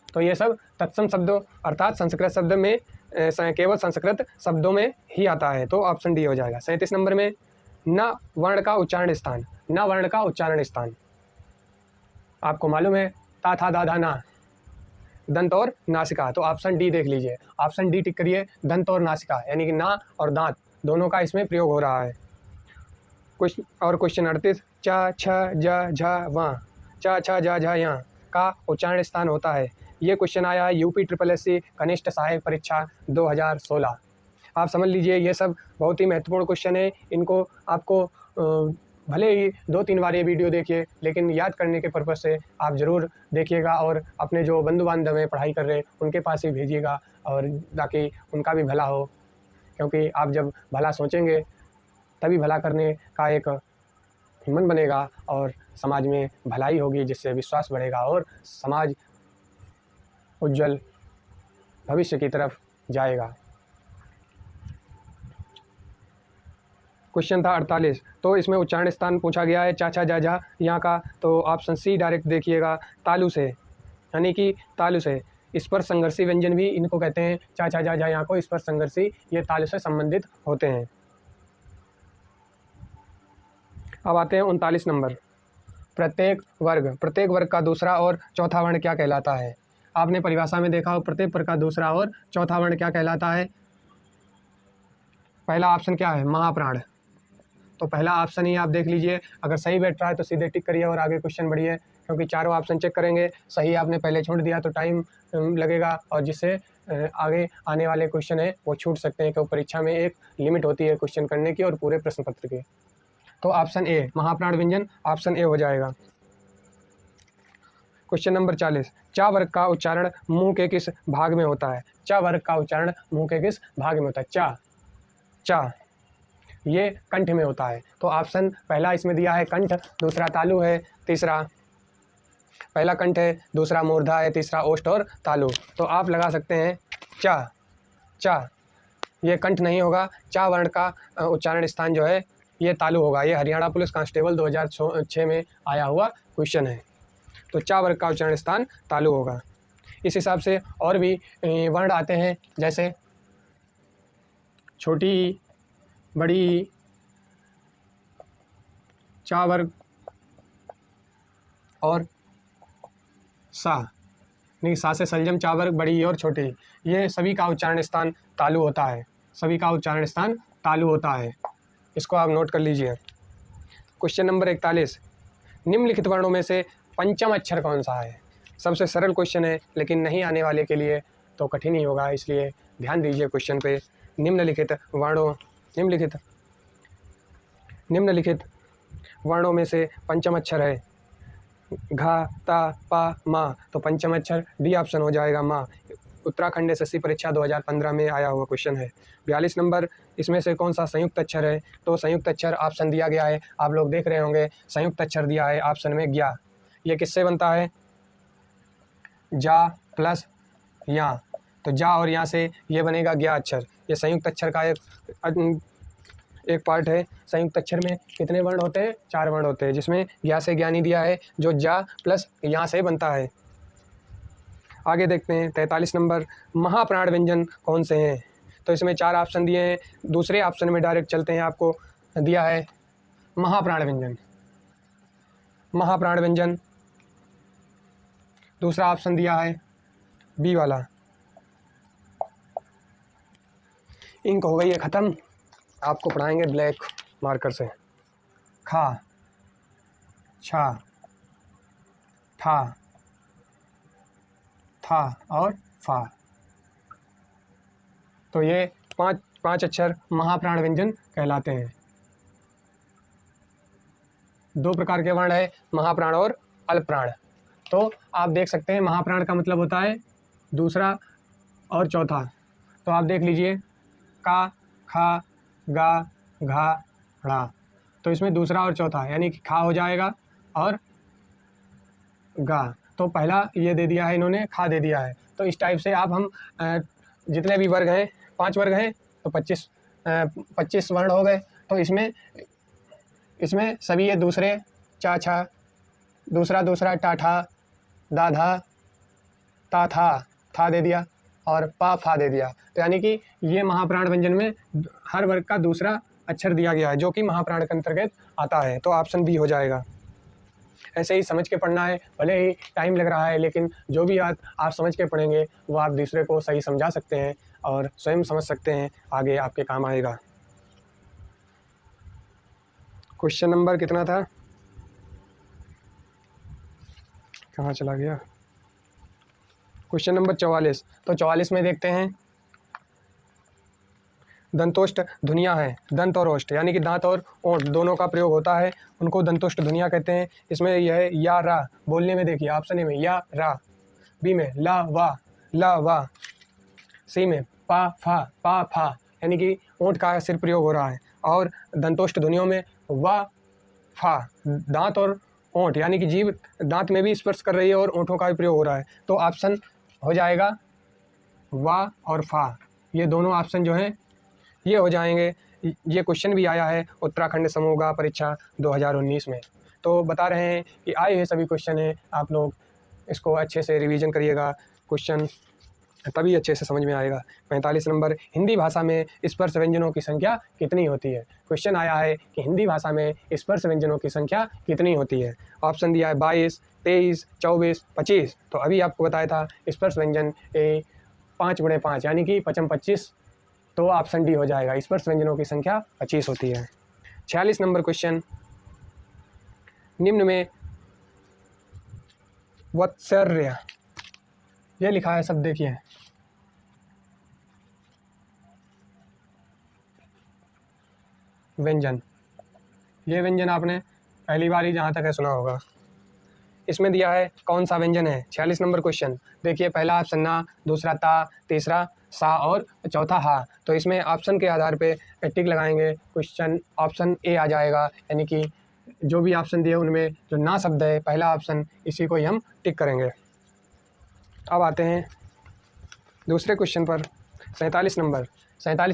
तो ये सब तत्सम शब्दों अर्थात संस्कृत शब्द में केवल संस्कृत शब्दों में ही आता है। तो ऑप्शन डी हो जाएगा। 37 नंबर में, न वर्ण का उच्चारण स्थान। न वर्ण का उच्चारण स्थान आपको मालूम है, ता था दा धा ना, दंत और नासिका। तो ऑप्शन डी देख लीजिए, ऑप्शन डी टिक करिए, दंत और नासिका, यानी कि ना और दांत दोनों का इसमें प्रयोग हो रहा है। क्वेश्चन 38, च छ ज झ व, च छ ज झ यहाँ का उच्चारण स्थान होता है। ये क्वेश्चन आया है यूपी SSC कनिष्ठ सहायक परीक्षा 2016। आप समझ लीजिए, ये सब बहुत ही महत्वपूर्ण क्वेश्चन है। इनको आपको भले ही 2-3 बार ये वीडियो देखिए, लेकिन याद करने के पर्पज़ से आप ज़रूर देखिएगा और अपने जो बंधु बांधव हैं पढ़ाई कर रहे हैं उनके पास ही भेजिएगा, और ताकि उनका भी भला हो। क्योंकि आप जब भला सोचेंगे तभी भला करने का एक मन बनेगा और समाज में भलाई होगी, जिससे विश्वास बढ़ेगा और समाज उज्जवल भविष्य की तरफ जाएगा। क्वेश्चन था 48, तो इसमें उच्चारण स्थान पूछा गया है चाचा जाजा यहाँ का। तो ऑप्शन सी डायरेक्ट देखिएगा, तालु से, यानी कि तालु से। स्पर्श संघर्षी व्यंजन भी इनको कहते हैं। चा छा जा झा यहाँ को स्पर्श संघर्षी, ये तालु से संबंधित होते हैं। अब आते हैं 39 नंबर। प्रत्येक वर्ग का दूसरा और चौथा वर्ण क्या कहलाता है? आपने परिभाषा में देखा हो, प्रत्येक वर्ग का दूसरा और चौथा वर्ण क्या कहलाता है? पहला ऑप्शन क्या है? महाप्राण। तो पहला ऑप्शन ही आप देख लीजिए, अगर सही बैठ रहा है तो सीधे टिक करिए और आगे क्वेश्चन बढ़िए, क्योंकि चारों ऑप्शन चेक करेंगे। सही आपने पहले छोड़ दिया तो टाइम लगेगा, और जिससे आगे आने वाले क्वेश्चन है वो छूट सकते हैं, क्योंकि परीक्षा में एक लिमिट होती है क्वेश्चन करने की और पूरे प्रश्न पत्र की। तो ऑप्शन ए महाप्राण व्यंजन, ऑप्शन ए हो जाएगा। Question number 40। चा वर्ग का उच्चारण मुंह के किस भाग में होता है? चा वर्ग का उच्चारण मुंह के किस भाग में होता है? चा ये कंठ में होता है। तो ऑप्शन पहला इसमें दिया है कंठ, दूसरा तालु है, तीसरा पहला कंठ है, दूसरा मूर्धा है, तीसरा ओष्ठ और तालु। तो आप लगा सकते हैं चा ये कंठ नहीं होगा। चा वर्ण का उच्चारण स्थान जो है ये तालु होगा। ये हरियाणा पुलिस कांस्टेबल 2006 में आया हुआ क्वेश्चन है। तो चा वर्ग का उच्चारण स्थान तालु होगा। इस हिसाब से और भी वर्ण आते हैं, जैसे छोटी, बड़ी, चा वर्ग और सा, नहीं सा से सलजम चा वर्ग, बड़ी और छोटी, ये सभी का उच्चारण स्थान तालु होता है। सभी का उच्चारण स्थान तालु होता है। इसको आप नोट कर लीजिए। Question number 41। निम्नलिखित वर्णों में से पंचम अक्षर कौन सा है? सबसे सरल क्वेश्चन है, लेकिन नहीं आने वाले के लिए तो कठिन ही होगा, इसलिए ध्यान दीजिए क्वेश्चन पे। निम्नलिखित वर्णों में से पंचम अक्षर है घा, ता, पा, मा। तो पंचम अक्षर डी ऑप्शन हो जाएगा, मा। उत्तराखंड एसएससी परीक्षा 2015 में आया हुआ क्वेश्चन है। 42 नंबर। इसमें से कौन सा संयुक्त अक्षर है? तो संयुक्त अक्षर ऑप्शन दिया गया है, आप लोग देख रहे होंगे, संयुक्त अक्षर दिया है ऑप्शन में ज्ञा। ये किससे बनता है? जा प्लस या। तो जा और यहाँ से ये बनेगा ज्ञा अक्षर। ये संयुक्त अक्षर का एक पार्ट है। संयुक्त अक्षर में कितने वर्ण होते हैं? 4 वर्ण होते हैं, जिसमें ज्ञा से ज्ञानी दिया है, जो जा प्लस यहाँ से बनता है। आगे देखते हैं 43 नंबर। महाप्राण व्यंजन कौन से हैं? तो इसमें 4 ऑप्शन दिए हैं, दूसरे ऑप्शन में डायरेक्ट चलते हैं। आपको दिया है महाप्राण व्यंजन, दूसरा ऑप्शन दिया है बी वाला। इंक हो गई है ख़त्म, आपको पढ़ाएंगे ब्लैक मार्कर से। खा, छा, था और फा। तो ये पांच अक्षर महाप्राण व्यंजन कहलाते हैं। 2 प्रकार के वर्ण है, महाप्राण और अल्पप्राण। तो आप देख सकते हैं महाप्राण का मतलब होता है दूसरा और चौथा। तो आप देख लीजिए का, खा, गा, घा, ड़ा। तो इसमें दूसरा और चौथा, यानी कि खा हो जाएगा और गा। तो पहला ये दे दिया है इन्होंने, खा दे दिया है। तो इस टाइप से आप हम जितने भी वर्ग हैं, 5 वर्ग हैं, तो 25 वर्ण हो गए। तो इसमें सभी ये दूसरे चा छा, दूसरा टा ठा, दा धा, ता था दे दिया और पा फा दे दिया। तो यानी कि ये महाप्राण व्यंजन में हर वर्ग का दूसरा अक्षर दिया गया है, जो कि महाप्राण के अंतर्गत आता है। तो ऑप्शन बी हो जाएगा। ऐसे ही समझ के पढ़ना है, भले ही टाइम लग रहा है, लेकिन जो भी आप समझ के पढ़ेंगे वो आप दूसरे को सही समझा सकते हैं और स्वयं समझ सकते हैं, आगे आपके काम आएगा। क्वेश्चन नंबर कितना था, कहाँ चला गया? Question number 44। तो 44 में देखते हैं, दंतोष्ठ ध्वनियाँ हैं, दंत और ओष्ठ, यानी कि दांत और ओंठ दोनों का प्रयोग होता है, उनको दंतोष्ठ ध्वनियाँ कहते हैं। इसमें यह है या रा, बोलने में देखिए ऑप्शन ए में या रा, बी में ला वा, सी में पा फा, यानी कि ओंठ का सिर्फ प्रयोग हो रहा है। और दंतोष्ठ ध्वनियों में वा फा, दांत और ओंठ, यानी कि जीभ दांत में भी स्पर्श कर रही है और ओंठों का भी प्रयोग हो रहा है। तो ऑप्शन हो जाएगा वा और फा, ये दोनों ऑप्शन जो हैं ये हो जाएंगे। ये क्वेश्चन भी आया है उत्तराखंड समूह परीक्षा 2019 में। तो बता रहे हैं कि आए हुए सभी क्वेश्चन हैं, आप लोग इसको अच्छे से रिवीजन करिएगा। क्वेश्चन तभी अच्छे से समझ में आएगा। 45 नंबर, हिंदी भाषा में स्पर्श व्यंजनों की संख्या कितनी होती है। क्वेश्चन आया है कि हिंदी भाषा में स्पर्श व्यंजनों की संख्या कितनी होती है। ऑप्शन दिया है 22, 23, 24, 25। तो अभी आपको बताया था स्पर्श व्यंजन 5 × 5 यानी कि 25। तो ऑप्शन डी हो जाएगा, स्पर्श व्यंजनों की संख्या 25 होती है। 46 नंबर क्वेश्चन, निम्न में वत्सर्य ये लिखा है, सब देखिए। व्यंजन, ये व्यंजन आपने पहली बार ही जहाँ तक है सुना होगा। इसमें दिया है कौन सा व्यंजन है। 46 नंबर क्वेश्चन देखिए, पहला ऑप्शन ना, दूसरा ता, तीसरा सा और चौथा हा। तो इसमें ऑप्शन के आधार पे टिक लगाएंगे। क्वेश्चन ऑप्शन ए आ जाएगा, यानी कि जो भी ऑप्शन दिए उनमें जो ना शब्द है पहला ऑप्शन, इसी को ही हम टिक करेंगे। अब आते हैं दूसरे क्वेश्चन पर। 47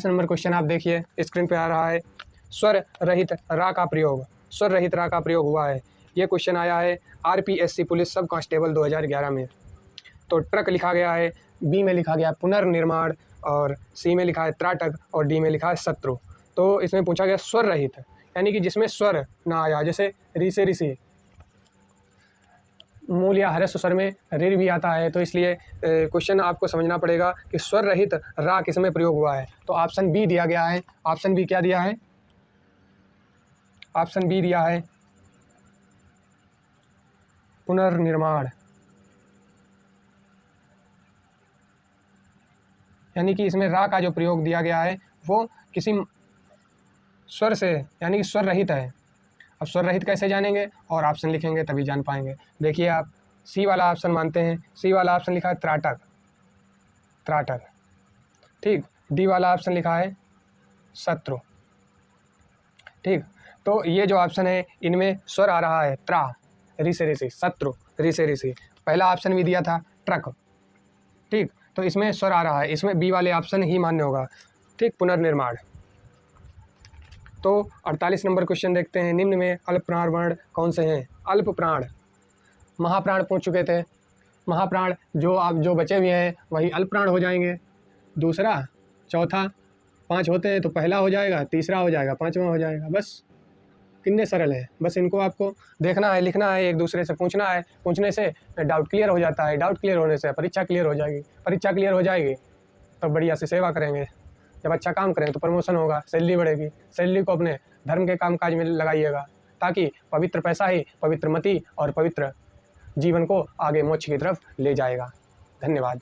नंबर क्वेश्चन आप देखिए, स्क्रीन पे आ रहा है। स्वर रहित रा का प्रयोग, स्वर रहित रा का प्रयोग हुआ है। ये क्वेश्चन आया है आरपीएससी पुलिस सब कांस्टेबल 2011 में। तो ट्रक लिखा गया है, बी में लिखा गया पुनर्निर्माण, और सी में लिखा है त्राटक, और डी में लिखा है शत्रु। तो इसमें पूछा गया स्वर रहित, यानी कि जिसमें स्वर ना आया, जैसे री से ऋषि, मूल या हर्ष स्वर में ऋ भी आता है। तो इसलिए क्वेश्चन आपको समझना पड़ेगा कि स्वर रहित रा किस में प्रयोग हुआ है। तो ऑप्शन बी दिया गया है। ऑप्शन बी क्या दिया है? ऑप्शन बी दिया है पुनर्निर्माण, यानी कि इसमें रा का जो प्रयोग दिया गया है वो किसी स्वर से, यानी कि स्वर रहित है। अब स्वर रहित कैसे जानेंगे, और ऑप्शन लिखेंगे तभी जान पाएंगे। देखिए आप सी वाला ऑप्शन मानते हैं, सी वाला ऑप्शन लिखा है त्राटक, त्राटक, ठीक। डी वाला ऑप्शन लिखा है शत्रु, ठीक। तो ये जो ऑप्शन है इनमें स्वर आ रहा है त्रा, ऋ से ऋषि, शत्रु ऋ से ऋषि। पहला ऑप्शन भी दिया था ट्रक, ठीक। तो इसमें स्वर आ रहा है, इसमें बी वाले ऑप्शन ही मान्य होगा, ठीक, पुनर्निर्माण। तो 48 नंबर क्वेश्चन देखते हैं, निम्न में अल्प प्राण वर्ण कौन से हैं? अल्प प्राण, महाप्राण पूछ चुके थे, महाप्राण जो बचे हुए हैं वही अल्प प्राण हो जाएंगे। दूसरा, चौथा, 5 होते हैं तो पहला हो जाएगा, तीसरा हो जाएगा, 5वां हो जाएगा। बस कितने सरल है, बस इनको आपको देखना है, लिखना है, एक दूसरे से पूछना है। पूछने से डाउट क्लियर हो जाता है, डाउट क्लियर होने से परीक्षा क्लियर हो जाएगी, परीक्षा क्लियर हो जाएगी तो बढ़िया से सेवा करेंगे। जब अच्छा काम करेंगे तो प्रमोशन होगा, सैलरी बढ़ेगी। सैलरी को अपने धर्म के कामकाज में लगाइएगा, ताकि पवित्र पैसा ही पवित्र मति और पवित्र जीवन को आगे मोक्ष की तरफ ले जाएगा। धन्यवाद।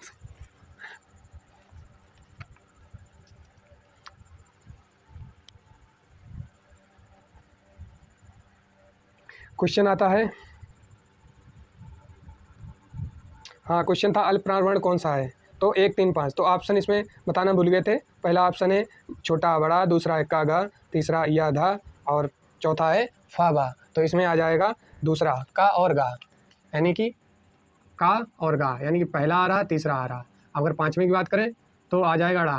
क्वेश्चन आता है, हाँ क्वेश्चन था अल्प प्राण वर्ण कौन सा है। तो 1, 3, 5। तो ऑप्शन इसमें बताना भूल गए थे। पहला ऑप्शन है छोटा बड़ा, दूसरा है का गा, तीसरा या धा, और चौथा है फा बा। तो इसमें आ जाएगा दूसरा का और गा, यानी कि का और गा, यानी कि पहला आ रहा, तीसरा आ रहा। अगर 5वें की बात करें तो आ जाएगा डा,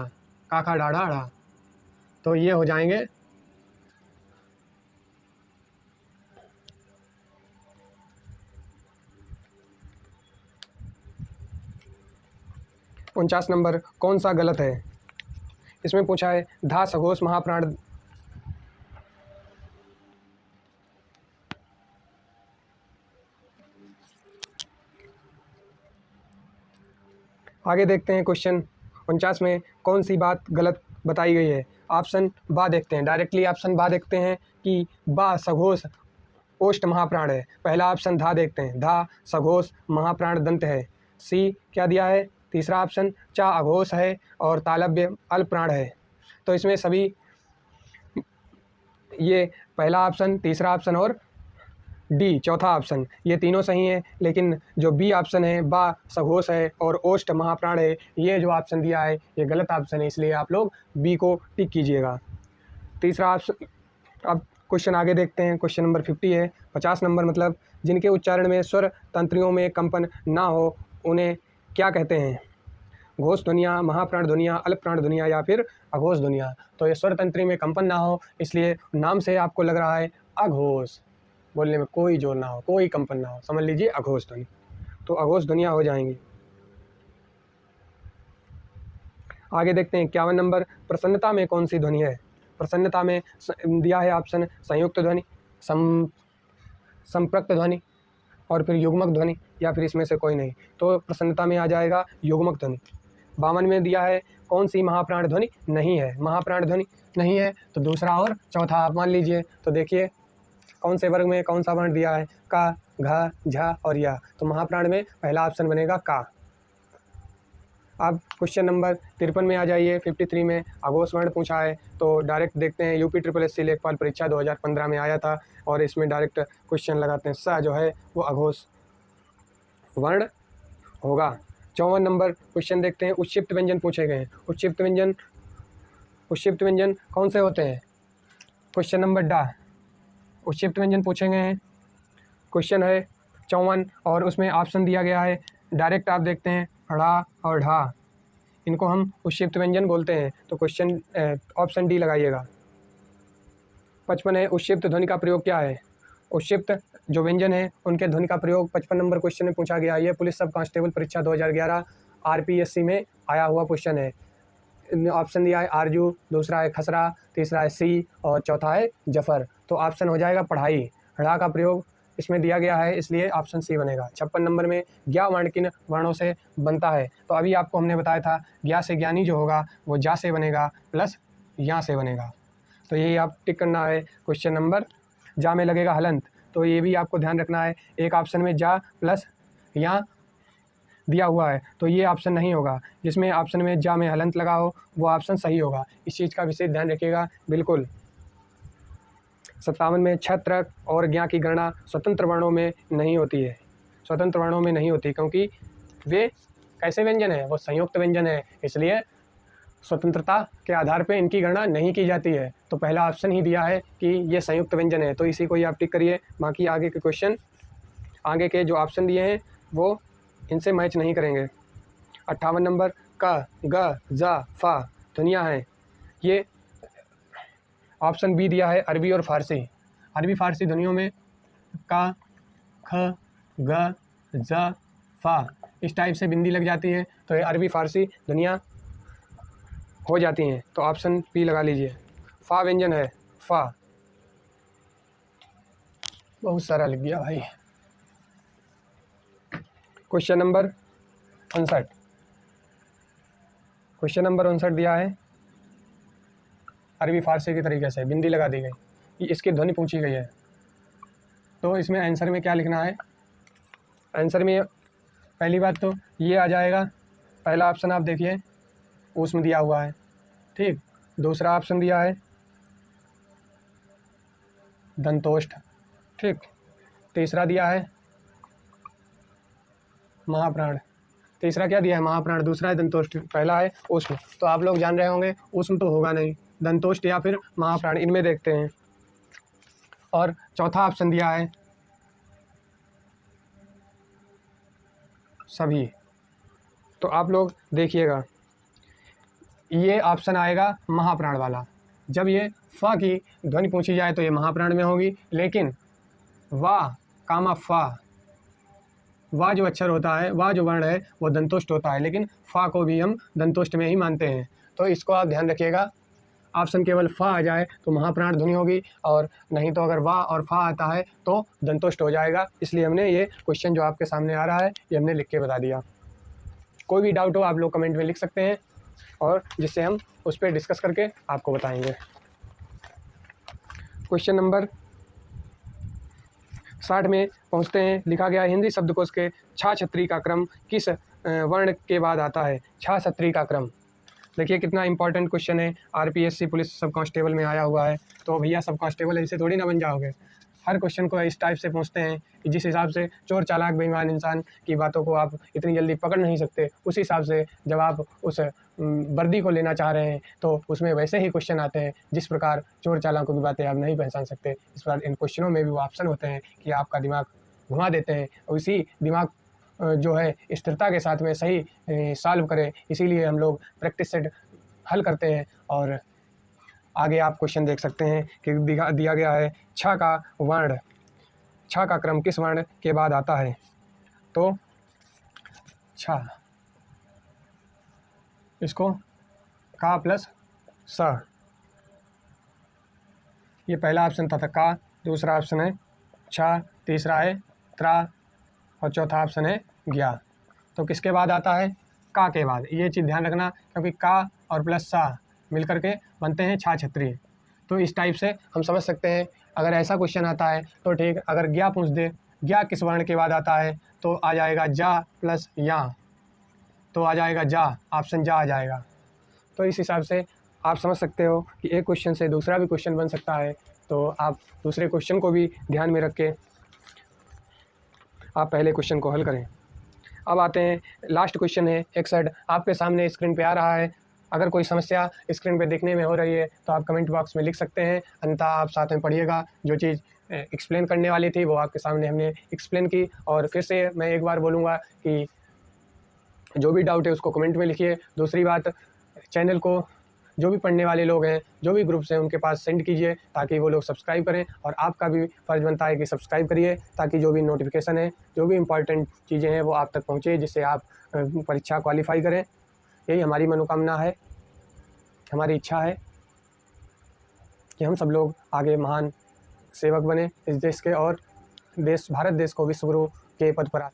का खा डाढ़ा अड़ा। तो ये हो जाएंगे 49 नंबर कौन सा गलत है। इसमें पूछा है धा सघोष महाप्राण, आगे देखते हैं क्वेश्चन 49 में कौन सी बात गलत बताई गई है। ऑप्शन बा देखते हैं, डायरेक्टली ऑप्शन बा देखते हैं कि बा सघोष ओष्ठ महाप्राण है। पहला ऑप्शन धा देखते हैं, धा सघोष महाप्राण दंत है। सी क्या दिया है? तीसरा ऑप्शन चा अघोष है और तालव्य अल्प प्राण है। तो इसमें सभी ये पहला ऑप्शन, तीसरा ऑप्शन और डी चौथा ऑप्शन, ये तीनों सही हैं। लेकिन जो बी ऑप्शन है बा सघोष है और ओष्ठ महाप्राण है, ये जो ऑप्शन दिया है ये गलत ऑप्शन है, इसलिए आप लोग बी को टिक कीजिएगा। तीसरा ऑप्शन। अब क्वेश्चन आगे देखते हैं, क्वेश्चन नंबर 50 है। 50 नंबर मतलब जिनके उच्चारण में स्वर तंत्रियों में कंपन ना हो उन्हें क्या कहते हैं? घोष ध्वनिया, महाप्राण ध्वनिया, अल्प प्राण ध्वनिया या फिर अघोष ध्वनिया। तो ये स्वर तंत्री में कंपन ना हो, इसलिए नाम से आपको लग रहा है अघोष, बोलने में कोई जोर ना हो, कोई कंपन ना हो, समझ लीजिए अघोष ध्वनि। तो अघोष ध्वनिया हो जाएंगी। आगे देखते हैं 51 नंबर, प्रसन्नता में कौन सी ध्वनि है? प्रसन्नता में दिया है ऑप्शन संयुक्त ध्वनि, संपृक्त ध्वनि और फिर युग्मक ध्वनि, या फिर इसमें से कोई नहीं। तो प्रसन्नता में आ जाएगा युग्मक ध्वनि। 52 में दिया है कौन सी महाप्राण ध्वनि नहीं है? महाप्राण ध्वनि नहीं है तो दूसरा और चौथा आप मान लीजिए। तो देखिए कौन से वर्ग में कौन सा वर्ण दिया है? का, घ, झ और या। तो महाप्राण में पहला ऑप्शन बनेगा का। अब क्वेश्चन नंबर 53 में आ जाइए। 53 में अघोष वर्ण पूछा है, तो डायरेक्ट देखते हैं। यूपी SSC लेखपाल परीक्षा 2015 में आया था और इसमें डायरेक्ट क्वेश्चन लगाते हैं। स जो है वो अघोष वर्ण होगा। 54 नंबर क्वेश्चन देखते हैं। उत्क्षिप्त व्यंजन पूछे गए हैं। उत्क्षिप्त व्यंजन कौन से होते हैं? क्वेश्चन नंबर डा उत्क्षिप्त व्यंजन पूछे गए हैं। क्वेश्चन है 54 और उसमें ऑप्शन दिया गया है। डायरेक्ट आप देखते हैं ढ़ा और ढा, इनको हम उत्क्षिप्त व्यंजन बोलते हैं। तो क्वेश्चन ऑप्शन डी लगाइएगा। 55 है उत्क्षिप्त ध्वनि का प्रयोग क्या है? उत्क्षिप्त जो व्यंजन है उनके ध्वनि का प्रयोग 55 नंबर क्वेश्चन में पूछा गया। ये पुलिस सब कांस्टेबल परीक्षा 2011 RPSC में आया हुआ क्वेश्चन है। ऑप्शन दिया है आरजू, दूसरा है खसरा, तीसरा है सी और चौथा है जफर। तो ऑप्शन हो जाएगा पढ़ाई। ढ़ा का प्रयोग इसमें दिया गया है, इसलिए ऑप्शन सी बनेगा। 56 नंबर में ज्ञा वर्ण किन वर्णों से बनता है? तो अभी आपको हमने बताया था ज्ञा से ज्ञानी जो होगा वो जा से बनेगा प्लस या से बनेगा। तो यही आप टिक करना है। क्वेश्चन नंबर जा में लगेगा हलंत, तो ये भी आपको ध्यान रखना है। एक ऑप्शन में जा प्लस या दिया हुआ है तो ये ऑप्शन नहीं होगा। जिसमें ऑप्शन में जा में हलंत लगा हो वो ऑप्शन सही होगा। इस चीज़ का विशेष ध्यान रखिएगा बिल्कुल। 57 में छत्र और ज्ञा की गणना स्वतंत्र वर्णों में नहीं होती है। स्वतंत्र वर्णों में नहीं होती क्योंकि वे कैसे व्यंजन है? वो संयुक्त व्यंजन है, इसलिए स्वतंत्रता के आधार पे इनकी गणना नहीं की जाती है। तो पहला ऑप्शन ही दिया है कि ये संयुक्त व्यंजन है, तो इसी को ही आप टिक करिए। बाकी आगे के क्वेश्चन, आगे के जो ऑप्शन दिए हैं वो इनसे मैच नहीं करेंगे। 58 नंबर क, ग, ज, फा ध्वनियाँ हैं। ये ऑप्शन बी दिया है अरबी और फारसी। अरबी फारसी ध्वनियों में का, ख, ग, ज, फा इस टाइप से बिंदी लग जाती है, तो ये अरबी फारसी ध्वनियाँ हो जाती हैं। तो ऑप्शन बी लगा लीजिए। फा व्यंजन है, फा। बहुत सारा लिख गया भाई। Question number 59। क्वेश्चन नंबर 59 दिया है अरबी फारसी की तरीके से बिंदी लगा दी गई, इसकी ध्वनि पूछी गई है। तो इसमें आंसर में क्या लिखना है? आंसर में पहली बात तो ये आ जाएगा। पहला ऑप्शन आप देखिए उसमें दिया हुआ है, ठीक। दूसरा ऑप्शन दिया है दंतोष्ठ, ठीक। तीसरा दिया है महाप्राण। तीसरा क्या दिया है? महाप्राण। दूसरा है दंतोष्ठ, पहला है ऊष्म। तो आप लोग जान रहे होंगे ऊष्म तो होगा नहीं, दंतोष्ठ या फिर महाप्राण, इनमें देखते हैं। और चौथा ऑप्शन दिया है सभी। तो आप लोग देखिएगा ये ऑप्शन आएगा महाप्राण वाला। जब ये फ की ध्वनि पूछी जाए तो ये महाप्राण में होगी, लेकिन वाह कामा फा, वाह जो अक्षर होता है, वाह जो वर्ण है वो दंतोष्ठ होता है, लेकिन फा को भी हम दंतोष्ठ में ही मानते हैं। तो इसको आप ध्यान रखिएगा। ऑप्शन केवल फा आ जाए तो महाप्राण ध्वनि होगी, और नहीं तो अगर वाह और फा आता है तो दंतोष्ठ हो जाएगा। इसलिए हमने ये क्वेश्चन जो आपके सामने आ रहा है ये हमने लिख के बता दिया। कोई भी डाउट हो आप लोग कमेंट में लिख सकते हैं, और जिससे हम उस पर डिस्कस करके आपको बताएंगे। क्वेश्चन नंबर 60 में पहुंचते हैं। लिखा गया हिंदी शब्दकोश के छा छत्री का क्रम किस वर्ण के बाद आता है? छा छत्री का क्रम देखिए कितना इंपॉर्टेंट क्वेश्चन है। RPSC पुलिस सब कांस्टेबल में आया हुआ है। तो भैया सब कांस्टेबल ऐसे थोड़ी ना बन जाओगे। हर क्वेश्चन को इस टाइप से पूछते हैं कि जिस हिसाब से चोर चालाक बेईमान इंसान की बातों को आप इतनी जल्दी पकड़ नहीं सकते, उस हिसाब से जब आप उस वर्दी को लेना चाह रहे हैं तो उसमें वैसे ही क्वेश्चन आते हैं जिस प्रकार चोर चालाकों की बातें आप नहीं पहचान सकते। इस प्रकार इन क्वेश्चनों में भी वो ऑप्शन होते हैं कि आपका दिमाग घुमा देते हैं, और इसी दिमाग जो है स्थिरता के साथ में सही सॉल्व करें। इसीलिए हम लोग प्रैक्टिस सेट हल करते हैं। और आगे आप क्वेश्चन देख सकते हैं कि दिया गया है छ का वर्ण, छ का क्रम किस वर्ण के बाद आता है? तो छ, इसको का प्लस स। ये पहला ऑप्शन था का, दूसरा ऑप्शन है छ, तीसरा है त्रा और चौथा ऑप्शन है ज्ञा। तो किसके बाद आता है? का के बाद। ये चीज़ ध्यान रखना, क्योंकि का और प्लस सा मिल करके बनते हैं छा छत्री। तो इस टाइप से हम समझ सकते हैं। अगर ऐसा क्वेश्चन आता है तो ठीक, अगर ज्ञा पूछ दे, ज्ञा किस वर्ण के बाद आता है, तो आ जाएगा जा प्लस या, तो आ जाएगा जा, ऑप्शन जा आ जाएगा। तो इस हिसाब से आप समझ सकते हो कि एक क्वेश्चन से दूसरा भी क्वेश्चन बन सकता है। तो आप दूसरे क्वेश्चन को भी ध्यान में रख के आप पहले क्वेश्चन को हल करें। अब आते हैं, लास्ट क्वेश्चन है 61, आपके सामने स्क्रीन पे आ रहा है। अगर कोई समस्या स्क्रीन पे देखने में हो रही है तो आप कमेंट बॉक्स में लिख सकते हैं, अन्यथा आप साथ में पढ़िएगा। जो चीज़ एक्सप्लेन करने वाली थी वो आपके सामने हमने एक्सप्लेन की। और फिर से मैं एक बार बोलूँगा कि जो भी डाउट है उसको कमेंट में लिखिए। दूसरी बात, चैनल को जो भी पढ़ने वाले लोग हैं, जो भी ग्रुप्स हैं, उनके पास सेंड कीजिए ताकि वो लोग सब्सक्राइब करें। और आपका भी फ़र्ज़ बनता है कि सब्सक्राइब करिए, ताकि जो भी नोटिफिकेशन है, जो भी इम्पॉर्टेंट चीज़ें हैं वो आप तक पहुँचे, जिससे आप परीक्षा क्वालिफाई करें। यही हमारी मनोकामना है, हमारी इच्छा है कि हम सब लोग आगे महान सेवक बने इस देश के, और भारत देश को विश्व गुरु के पद पर।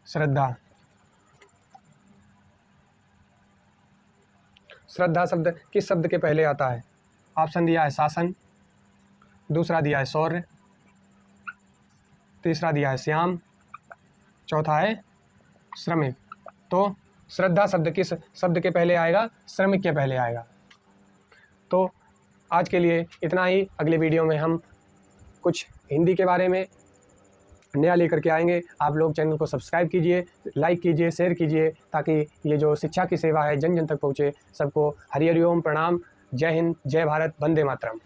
श्रद्धा। श्रद्धा शब्द किस शब्द के पहले आता है? ऑप्शन दिया है शासन, दूसरा दिया है शौर्य, तीसरा दिया है श्याम, चौथा है श्रमिक। तो श्रद्धा शब्द किस शब्द के पहले आएगा? श्रमिक के पहले आएगा। तो आज के लिए इतना ही। अगले वीडियो में हम कुछ हिंदी के बारे में नया लेकर के आएंगे। आप लोग चैनल को सब्सक्राइब कीजिए, लाइक कीजिए, शेयर कीजिए, ताकि ये जो शिक्षा की सेवा है जन जन तक पहुँचे। सबको हरि हरि ओम, प्रणाम, जय हिंद, जय भारत, वंदे मातरम।